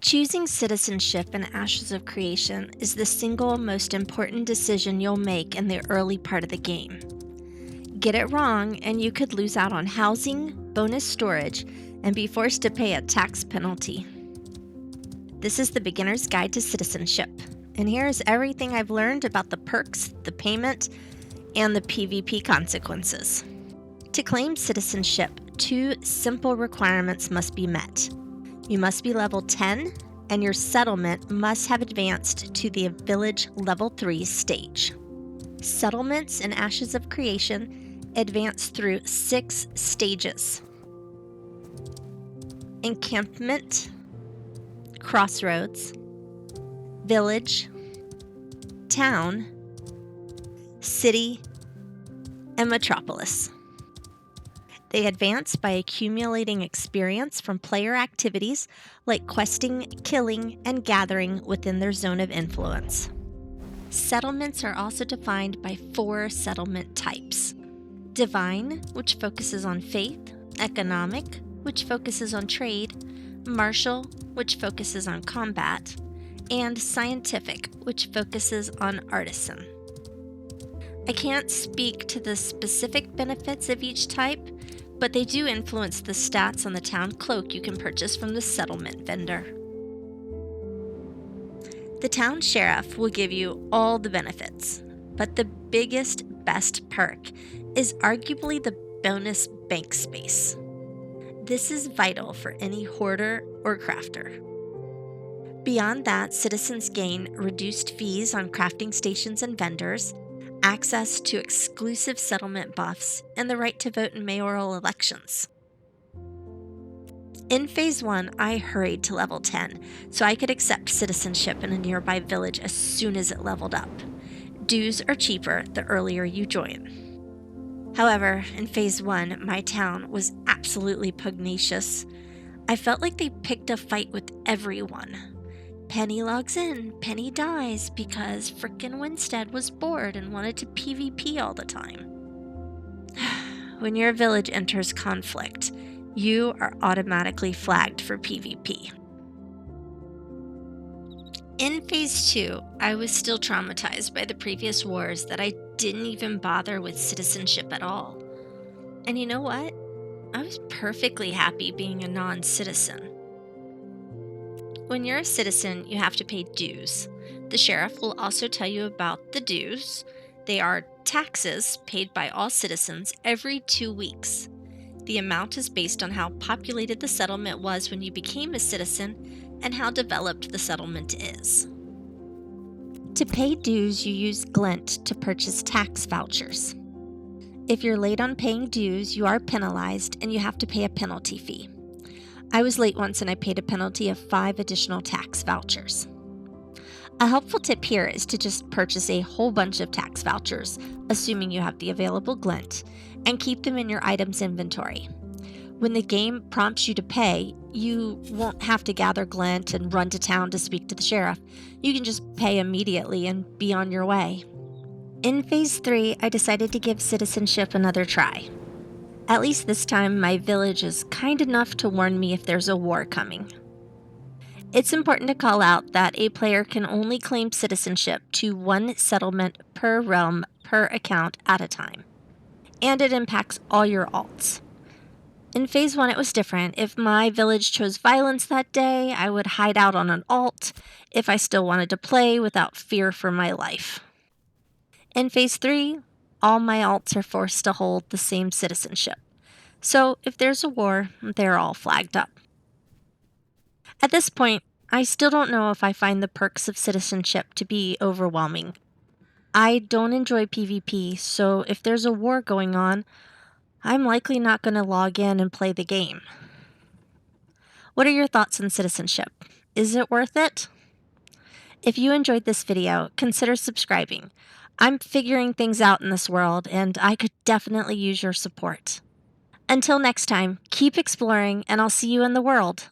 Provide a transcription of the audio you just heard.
Choosing citizenship in Ashes of Creation is the single most important decision you'll make in the early part of the game. Get it wrong, and you could lose out on housing, bonus storage, and be forced to pay a tax penalty. This is the Beginner's Guide to Citizenship, and here is everything I've learned about the perks, the payment, and the PvP consequences. To claim citizenship, 2 simple requirements must be met. You must be level 10, and your settlement must have advanced to the village level 3 stage. Settlements in Ashes of Creation advance through 6 stages: encampment, crossroads, village, town, city, and metropolis. They advance by accumulating experience from player activities like questing, killing, and gathering within their zone of influence. Settlements are also defined by 4 settlement types: divine, which focuses on faith; economic, which focuses on trade; martial, which focuses on combat; and scientific, which focuses on artisan. I can't speak to the specific benefits of each type, but they do influence the stats on the town cloak you can purchase from the settlement vendor. The town sheriff will give you all the benefits, but the biggest, best perk is arguably the bonus bank space. This is vital for any hoarder or crafter. Beyond that, citizens gain reduced fees on crafting stations and vendors, access to exclusive settlement buffs, and the right to vote in mayoral elections. In Phase 1, I hurried to level 10 so I could accept citizenship in a nearby village as soon as it leveled up. Dues are cheaper the earlier you join. However, in Phase 1, my town was absolutely pugnacious. I felt like they picked a fight with everyone. Penny logs in, Penny dies because frickin' Winstead was bored and wanted to PvP all the time. When your village enters conflict, you are automatically flagged for PvP. In Phase 2, I was still traumatized by the previous wars that I didn't even bother with citizenship at all. And you know what? I was perfectly happy being a non-citizen. When you're a citizen, you have to pay dues. The sheriff will also tell you about the dues. They are taxes paid by all citizens every 2 weeks. The amount is based on how populated the settlement was when you became a citizen and how developed the settlement is. To pay dues, you use Glint to purchase tax vouchers. If you're late on paying dues, you are penalized and you have to pay a penalty fee. I was late once and I paid a penalty of 5 additional tax vouchers. A helpful tip here is to just purchase a whole bunch of tax vouchers, assuming you have the available Glint, and keep them in your items inventory. When the game prompts you to pay, you won't have to gather Glint and run to town to speak to the sheriff. You can just pay immediately and be on your way. In Phase 3, I decided to give citizenship another try. At least this time, my village is kind enough to warn me if there's a war coming. It's important to call out that a player can only claim citizenship to 1 settlement per realm per account at a time, and it impacts all your alts. In Phase 1, it was different. If my village chose violence that day, I would hide out on an alt if I still wanted to play without fear for my life. In Phase 3, all my alts are forced to hold the same citizenship. So if there's a war, they're all flagged up. At this point, I still don't know if I find the perks of citizenship to be overwhelming. I don't enjoy PvP, so if there's a war going on, I'm likely not going to log in and play the game. What are your thoughts on citizenship? Is it worth it? If you enjoyed this video, consider subscribing. I'm figuring things out in this world, and I could definitely use your support. Until next time, keep exploring, and I'll see you in the world.